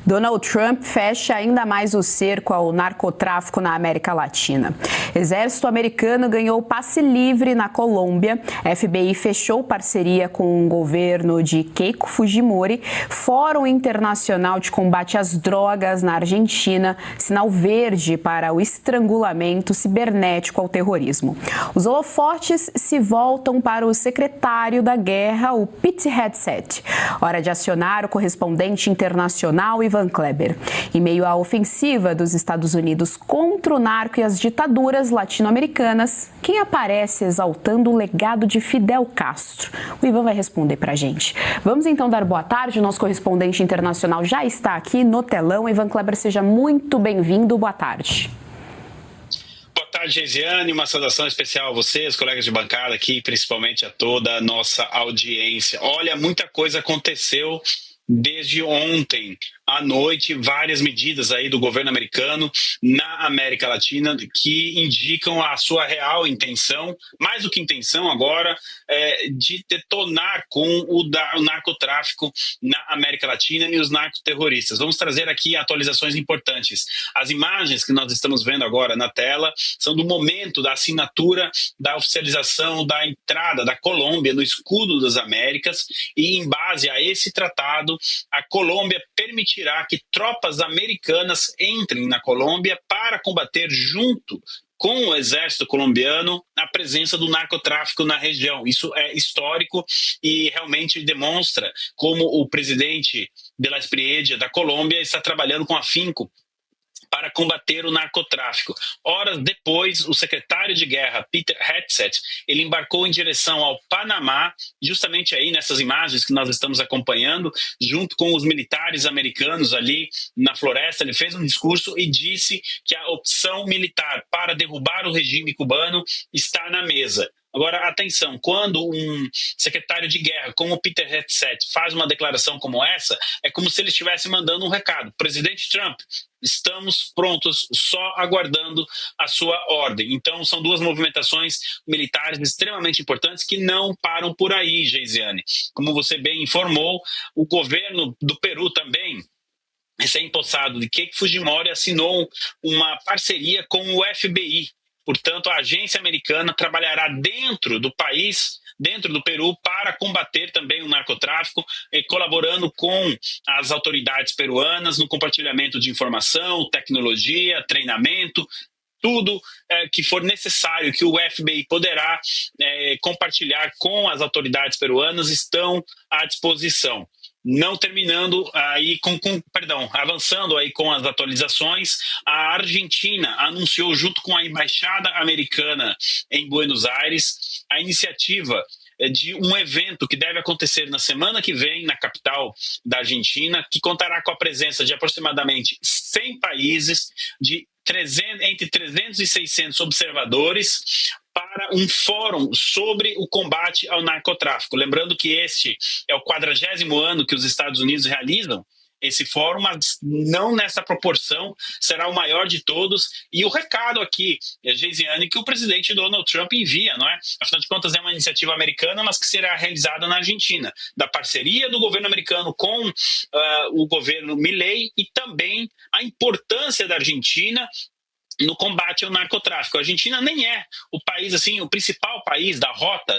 Donald Trump fecha ainda mais o cerco ao narcotráfico na América Latina. Exército americano ganhou passe livre na Colômbia. A FBI fechou parceria com o governo de Keiko Fujimori. Fórum Internacional de Combate às Drogas na Argentina. Sinal verde para o estrangulamento cibernético ao terrorismo. Os holofotes se voltam para o secretário da Guerra, o Pete Hegseth. Hora de acionar o correspondente internacional Ivan Kleber. Em meio à ofensiva dos Estados Unidos contra o narco e as ditaduras latino-americanas, quem aparece exaltando o legado de Fidel Castro? O Ivan vai responder pra gente. Vamos então dar boa tarde. O nosso correspondente internacional já está aqui no telão. Ivan Kleber, seja muito bem-vindo. Boa tarde. Boa tarde, Geisiane. Uma saudação especial a vocês, colegas de bancada aqui, principalmente a toda a nossa audiência. Olha, muita coisa aconteceu desde ontem à noite, várias medidas aí do governo americano na América Latina que indicam a sua real intenção, mais do que intenção agora, de detonar com o narcotráfico na América Latina e os narcoterroristas. Vamos trazer aqui atualizações importantes. As imagens que nós estamos vendo agora na tela são do momento da assinatura, da oficialização da entrada da Colômbia no Escudo das Américas, e em base a esse tratado, a Colômbia permitirá que tropas americanas entrem na Colômbia para combater junto com o exército colombiano a presença do narcotráfico na região. Isso é histórico e realmente demonstra como o presidente de la Espriella da Colômbia está trabalhando com afinco para combater o narcotráfico. Horas depois, o secretário de Guerra, Pete Hegseth, ele embarcou em direção ao Panamá, justamente aí nessas imagens que nós estamos acompanhando, junto com os militares americanos ali na floresta. Ele fez um discurso e disse que a opção militar para derrubar o regime cubano está na mesa. Agora, atenção, quando um secretário de guerra como o Pete Hegseth faz uma declaração como essa, é como se ele estivesse mandando um recado. Presidente Trump, estamos prontos, só aguardando a sua ordem. Então, são duas movimentações militares extremamente importantes que não param por aí, Geisiane. Como você bem informou, o governo do Peru também, recém-impossado de Keiko Fujimori, assinou uma parceria com o FBI. Portanto, a agência americana trabalhará dentro do país, dentro do Peru, para combater também o narcotráfico, colaborando com as autoridades peruanas no compartilhamento de informação, tecnologia, treinamento, tudo que for necessário que o FBI poderá compartilhar com as autoridades peruanas estão à disposição. Não terminando aí avançando aí com as atualizações, a Argentina anunciou junto com a embaixada americana em Buenos Aires a iniciativa de um evento que deve acontecer na semana que vem na capital da Argentina, que contará com a presença de aproximadamente 100 países, de entre 300 e 600 observadores, para um fórum sobre o combate ao narcotráfico. Lembrando que este é o 40º ano que os Estados Unidos realizam esse fórum, mas não nessa proporção, será o maior de todos. E o recado aqui, Geisiane, que o presidente Donald Trump envia, não é? Afinal de contas, é uma iniciativa americana, mas que será realizada na Argentina, da parceria do governo americano com o governo Milei, e também a importância da Argentina no combate ao narcotráfico. A Argentina nem é o país, assim, o principal país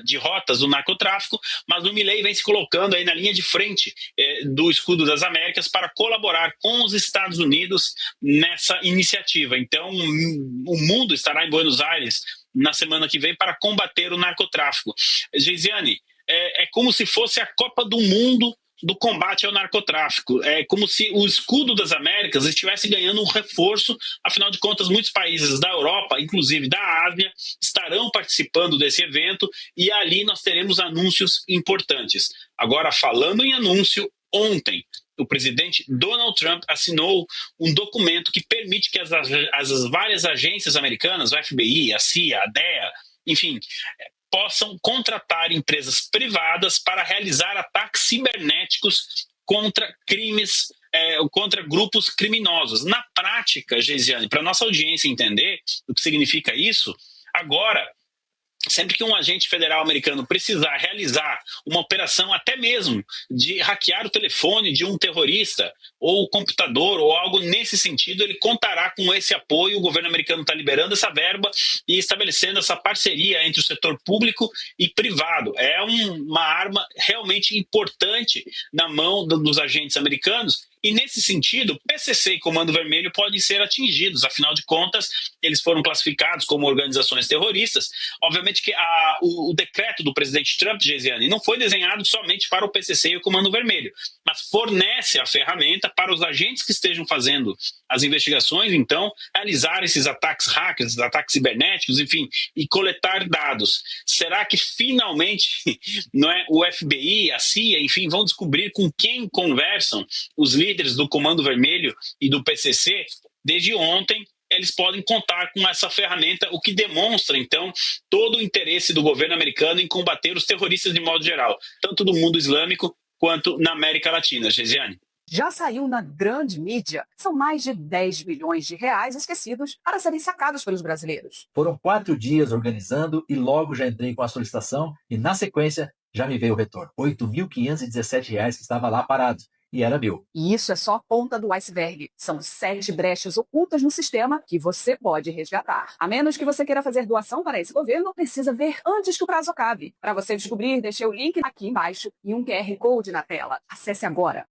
de rotas do narcotráfico, mas o Milei vem se colocando aí na linha de frente do Escudo das Américas para colaborar com os Estados Unidos nessa iniciativa. Então, o mundo estará em Buenos Aires na semana que vem para combater o narcotráfico. Geisiane, é como se fosse a Copa do Mundo do combate ao narcotráfico. É como se o Escudo das Américas estivesse ganhando um reforço. Afinal de contas, muitos países da Europa, inclusive da Ásia, estarão participando desse evento, e ali nós teremos anúncios importantes. Agora, falando em anúncio, ontem o presidente Donald Trump assinou um documento que permite que as várias agências americanas, o FBI, a CIA, a DEA, enfim, possam contratar empresas privadas para realizar ataques cibernéticos contra crimes, contra grupos criminosos. Na prática, Geisiane, para a nossa audiência entender o que significa isso, agora Sempre que um agente federal americano precisar realizar uma operação, até mesmo de hackear o telefone de um terrorista, ou o computador, ou algo nesse sentido, ele contará com esse apoio. O governo americano está liberando essa verba e estabelecendo essa parceria entre o setor público e privado. É uma arma realmente importante na mão dos agentes americanos. E, nesse sentido, PCC e Comando Vermelho podem ser atingidos. Afinal de contas, eles foram classificados como organizações terroristas. Obviamente que o decreto do presidente Trump, Geisiane, não foi desenhado somente para o PCC e o Comando Vermelho, mas fornece a ferramenta para os agentes que estejam fazendo as investigações, então, realizar esses ataques hackers, ataques cibernéticos, enfim, e coletar dados. Será que, finalmente, não é, o FBI, a CIA, enfim, vão descobrir com quem conversam os líderes do Comando Vermelho e do PCC? Desde ontem, eles podem contar com essa ferramenta, o que demonstra, então, todo o interesse do governo americano em combater os terroristas de modo geral, tanto do mundo islâmico quanto na América Latina. Geisiane. Já saiu na grande mídia. São mais de 10 bilhões de reais esquecidos para serem sacados pelos brasileiros. Foram 4 dias organizando e logo já entrei com a solicitação e, na sequência, já me veio o retorno. R$ 8.517 que estava lá parado. E era meu. E isso é só a ponta do iceberg. São 7 brechas ocultas no sistema que você pode resgatar. A menos que você queira fazer doação para esse governo, precisa ver antes que o prazo acabe. Para você descobrir, deixei o link aqui embaixo e um QR Code na tela. Acesse agora.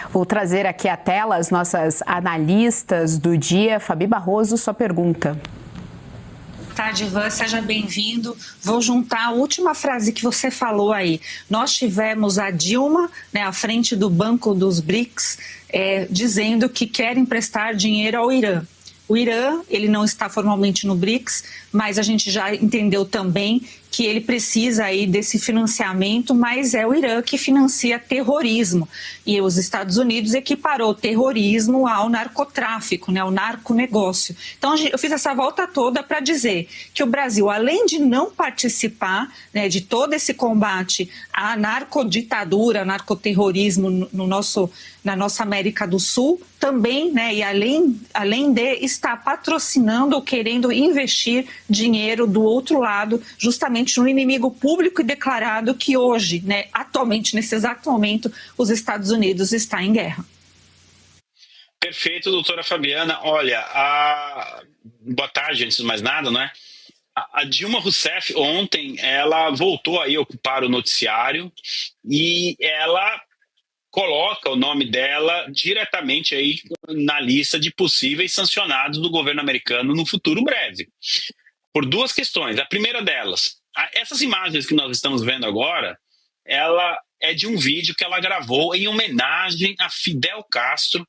Vou trazer aqui à tela as nossas analistas do dia. Fabi Barroso, sua pergunta. Tarde, Ivan, seja bem-vindo. Vou juntar a última frase que você falou aí. Nós tivemos a Dilma, né, à frente do Banco dos BRICS, dizendo que quer emprestar dinheiro ao Irã. O Irã, ele não está formalmente no BRICS, mas a gente já entendeu também que ele precisa aí desse financiamento, mas é o Irã que financia terrorismo. E os Estados Unidos equiparou terrorismo ao narcotráfico, né, ao narconegócio. Então, eu fiz essa volta toda para dizer que o Brasil, além de não participar, né, de todo esse combate à narcoditadura, narcoterrorismo na nossa América do Sul, também, né, e além de estar patrocinando ou querendo investir dinheiro do outro lado, justamente no inimigo público e declarado que hoje, né, atualmente, nesse exato momento, os Estados Unidos está em guerra. Perfeito, doutora Fabiana. Olha, boa tarde, antes de mais nada, não é? A Dilma Rousseff, ontem, ela voltou aí a ocupar o noticiário e ela coloca o nome dela diretamente aí na lista de possíveis sancionados do governo americano no futuro breve. Por duas questões. A primeira delas, essas imagens que nós estamos vendo agora, ela é de um vídeo que ela gravou em homenagem a Fidel Castro,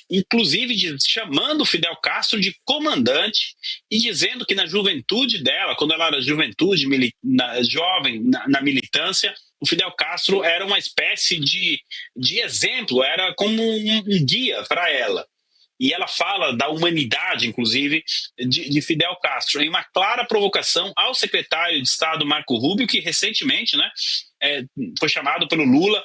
inclusive chamando o Fidel Castro de comandante e dizendo que na juventude dela, quando ela era jovem, na militância, o Fidel Castro era uma espécie de exemplo, era como um guia para ela. E ela fala da humanidade, inclusive, de Fidel Castro, em uma clara provocação ao secretário de Estado Marco Rubio, que recentemente, né, foi chamado pelo Lula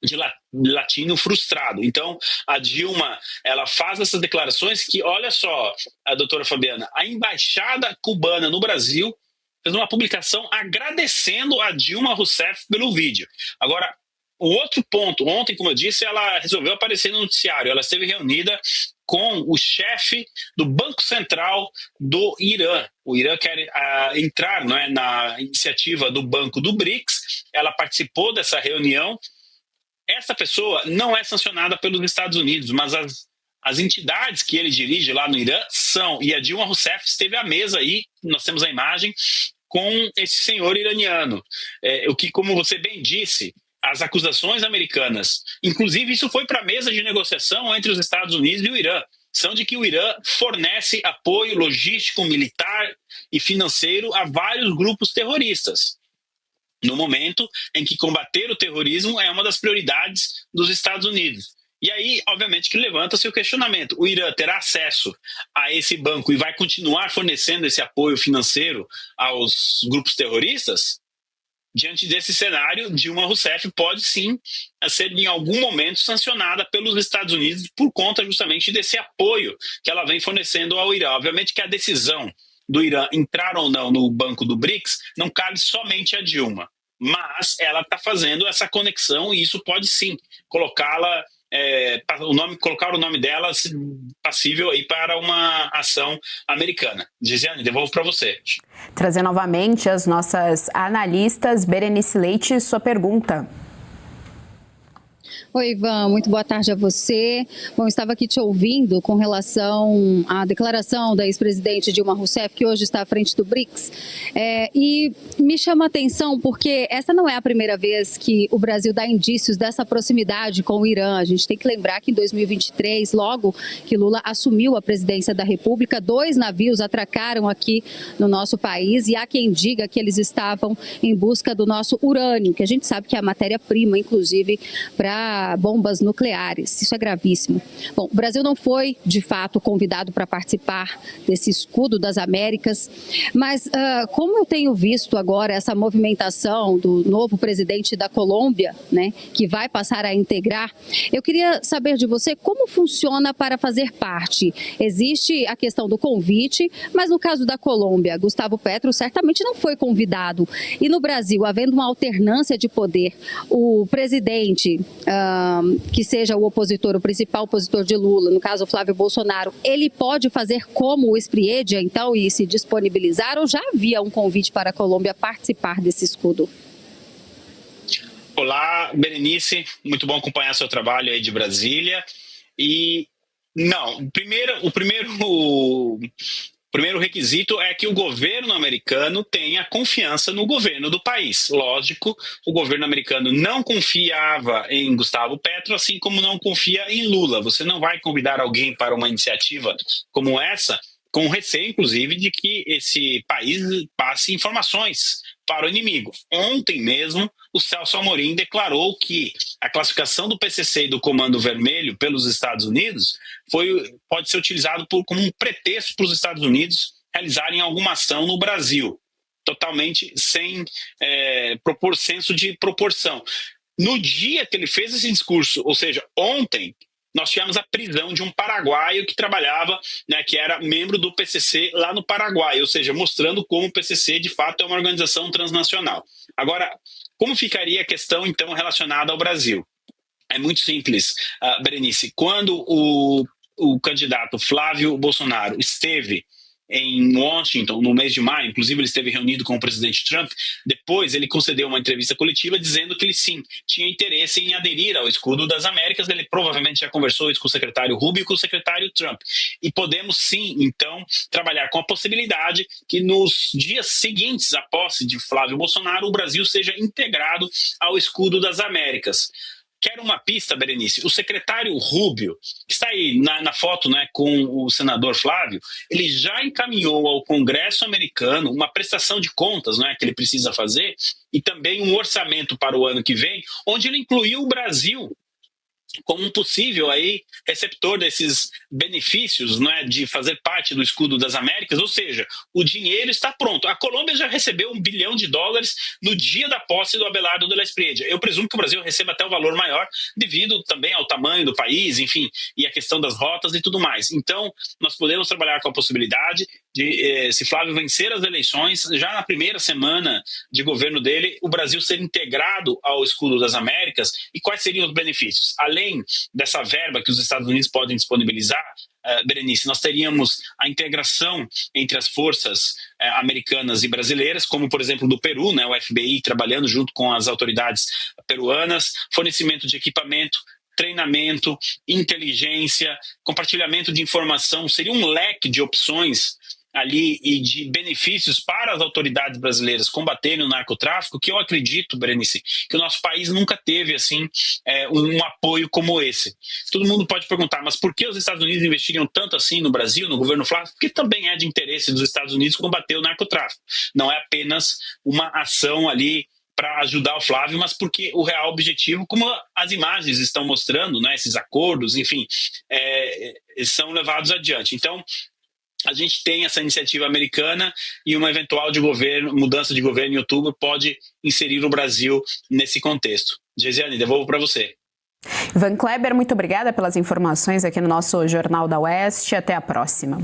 de latino frustrado. Então, a Dilma, ela faz essas declarações que, olha só, a doutora Fabiana, a embaixada cubana no Brasil fez uma publicação agradecendo a Dilma Rousseff pelo vídeo. Agora, o outro ponto, ontem, como eu disse, ela resolveu aparecer no noticiário. Ela esteve reunida com o chefe do Banco Central do Irã. O Irã quer entrar, não é, na iniciativa do Banco do BRICS. Ela participou dessa reunião. Essa pessoa não é sancionada pelos Estados Unidos, mas as entidades que ele dirige lá no Irã são. E a Dilma Rousseff esteve à mesa aí, nós temos a imagem, com esse senhor iraniano. O que, como você bem disse, as acusações americanas, inclusive isso foi para a mesa de negociação entre os Estados Unidos e o Irã, são de que o Irã fornece apoio logístico, militar e financeiro a vários grupos terroristas, no momento em que combater o terrorismo é uma das prioridades dos Estados Unidos. E aí, obviamente, que levanta-se o questionamento. O Irã terá acesso a esse banco e vai continuar fornecendo esse apoio financeiro aos grupos terroristas? Diante desse cenário, Dilma Rousseff pode sim ser em algum momento sancionada pelos Estados Unidos por conta justamente desse apoio que ela vem fornecendo ao Irã. Obviamente que a decisão do Irã entrar ou não no banco do BRICS não cabe somente a Dilma, mas ela está fazendo essa conexão e isso pode sim colocá-la, colocar o nome dela passível aí para uma ação americana. Gisiane, devolvo para você. Trazer novamente as nossas analistas. Berenice Leite, sua pergunta. Oi, Ivan, muito boa tarde a você. Bom, estava aqui te ouvindo com relação à declaração da ex-presidente Dilma Rousseff, que hoje está à frente do BRICS, e me chama a atenção porque essa não é a primeira vez que o Brasil dá indícios dessa proximidade com o Irã. A gente tem que lembrar que em 2023, logo que Lula assumiu a presidência da República, 2 navios atracaram aqui no nosso país e há quem diga que eles estavam em busca do nosso urânio, que a gente sabe que é a matéria-prima, inclusive, para bombas nucleares. Isso é gravíssimo. Bom, o Brasil não foi, de fato, convidado para participar desse escudo das Américas, mas como eu tenho visto agora essa movimentação do novo presidente da Colômbia, né, que vai passar a integrar, eu queria saber de você como funciona para fazer parte. Existe a questão do convite, mas no caso da Colômbia, Gustavo Petro certamente não foi convidado. E no Brasil, havendo uma alternância de poder, o presidente que seja o opositor, o principal opositor de Lula, no caso Flávio Bolsonaro, ele pode fazer como o Espriedia, então, e se disponibilizar, ou já havia um convite para a Colômbia participar desse escudo? Olá, Berenice, muito bom acompanhar seu trabalho aí de Brasília. E não, o primeiro requisito é que o governo americano tenha confiança no governo do país. Lógico, o governo americano não confiava em Gustavo Petro, assim como não confia em Lula. Você não vai convidar alguém para uma iniciativa como essa, com receio, inclusive, de que esse país passe informações para o inimigo. Ontem mesmo, o Celso Amorim declarou que a classificação do PCC e do Comando Vermelho pelos Estados Unidos pode ser utilizado como um pretexto para os Estados Unidos realizarem alguma ação no Brasil, totalmente sem senso de proporção. No dia que ele fez esse discurso, ou seja, ontem, nós tivemos a prisão de um paraguaio que trabalhava, né, que era membro do PCC lá no Paraguai, ou seja, mostrando como o PCC de fato é uma organização transnacional. Agora, como ficaria a questão então relacionada ao Brasil? É muito simples, Berenice. Quando o candidato Flávio Bolsonaro esteve em Washington, no mês de maio, inclusive ele esteve reunido com o presidente Trump, depois ele concedeu uma entrevista coletiva dizendo que ele sim, tinha interesse em aderir ao escudo das Américas. Ele provavelmente já conversou isso com o secretário Rubio e com o secretário Trump. E podemos sim, então, trabalhar com a possibilidade que nos dias seguintes à posse de Flávio Bolsonaro, o Brasil seja integrado ao escudo das Américas. Quero uma pista, Berenice. O secretário Rubio, que está aí na foto, né, com o senador Flávio, ele já encaminhou ao Congresso americano uma prestação de contas, né, que ele precisa fazer, e também um orçamento para o ano que vem, onde ele incluiu o Brasil como um possível aí receptor desses benefícios, né, de fazer parte do escudo das Américas. Ou seja, o dinheiro está pronto. A Colômbia já recebeu $1 bilhão no dia da posse do Abelardo de la Espriella. Eu presumo que o Brasil receba até um valor maior, devido também ao tamanho do país, enfim, e a questão das rotas e tudo mais. Então, nós podemos trabalhar com a possibilidade de, se Flávio vencer as eleições, já na primeira semana de governo dele, o Brasil ser integrado ao escudo das Américas. E quais seriam os benefícios? Além dessa verba que os Estados Unidos podem disponibilizar, Berenice, nós teríamos a integração entre as forças americanas e brasileiras, como por exemplo do Peru, né, o FBI trabalhando junto com as autoridades peruanas, fornecimento de equipamento, treinamento, inteligência, compartilhamento de informação. Seria um leque de opções ali e de benefícios para as autoridades brasileiras combaterem o narcotráfico, que eu acredito, Berenice, que o nosso país nunca teve assim um apoio como esse. Todo mundo pode perguntar, mas por que os Estados Unidos investiriam tanto assim no Brasil, no governo Flávio? Porque também é de interesse dos Estados Unidos combater o narcotráfico. Não é apenas uma ação ali para ajudar o Flávio, mas porque o real objetivo, como as imagens estão mostrando, né, esses acordos, enfim, são levados adiante. Então, a gente tem essa iniciativa americana e uma eventual mudança de governo em outubro pode inserir o Brasil nesse contexto. Gesiane, devolvo para você. Ivan Kleber, muito obrigada pelas informações aqui no nosso Jornal da Oeste. Até a próxima.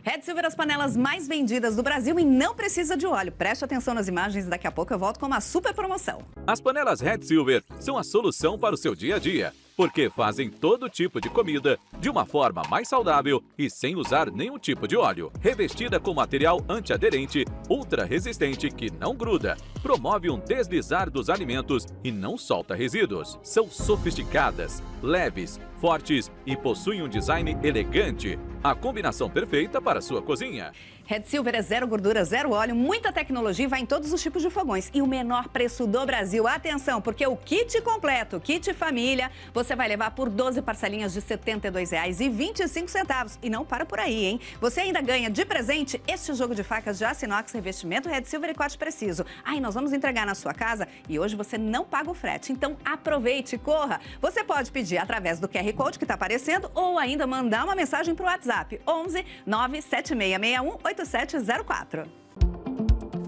Red Silver, as panelas mais vendidas do Brasil e não precisa de óleo. Preste atenção nas imagens, daqui a pouco eu volto com uma super promoção. As panelas Red Silver são a solução para o seu dia a dia, porque fazem todo tipo de comida de uma forma mais saudável e sem usar nenhum tipo de óleo. Revestida com material antiaderente, ultra resistente que não gruda, promove um deslizar dos alimentos e não solta resíduos. São sofisticadas, leves, fortes e possuem um design elegante. A combinação perfeita para a sua cozinha. Red Silver é zero gordura, zero óleo, muita tecnologia e vai em todos os tipos de fogões. E o menor preço do Brasil. Atenção, porque o kit completo, kit família, você vai levar por 12 parcelinhas de R$ 72,25. E não para por aí, hein? Você ainda ganha de presente este jogo de facas de aço inox, revestimento Red Silver e corte preciso. E nós vamos entregar na sua casa e hoje você não paga o frete. Então aproveite, corra. Você pode pedir através do QR Code que está aparecendo ou ainda mandar uma mensagem para o WhatsApp 11 97661 8704.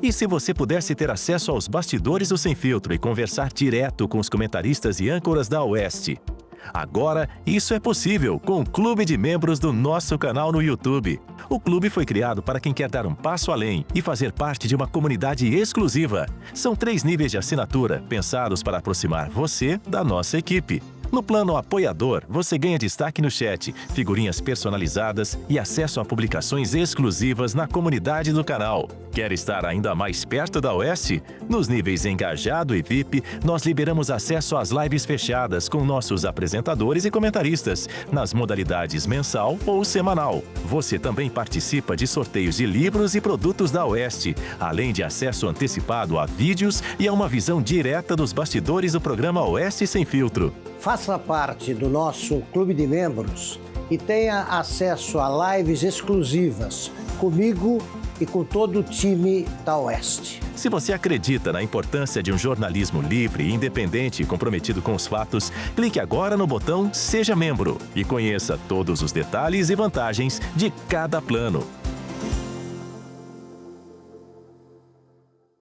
E se você pudesse ter acesso aos bastidores do Sem Filtro e conversar direto com os comentaristas e âncoras da Oeste? Agora, isso é possível com o Clube de Membros do nosso canal no YouTube. O clube foi criado para quem quer dar um passo além e fazer parte de uma comunidade exclusiva. São 3 níveis de assinatura pensados para aproximar você da nossa equipe. No plano apoiador, você ganha destaque no chat, figurinhas personalizadas e acesso a publicações exclusivas na comunidade do canal. Quer estar ainda mais perto da Oeste? Nos níveis Engajado e VIP, nós liberamos acesso às lives fechadas com nossos apresentadores e comentaristas, nas modalidades mensal ou semanal. Você também participa de sorteios de livros e produtos da Oeste, além de acesso antecipado a vídeos e a uma visão direta dos bastidores do programa Oeste Sem Filtro. Faça parte do nosso clube de membros e tenha acesso a lives exclusivas comigo e com todo o time da Oeste. Se você acredita na importância de um jornalismo livre, independente e comprometido com os fatos, clique agora no botão Seja Membro e conheça todos os detalhes e vantagens de cada plano.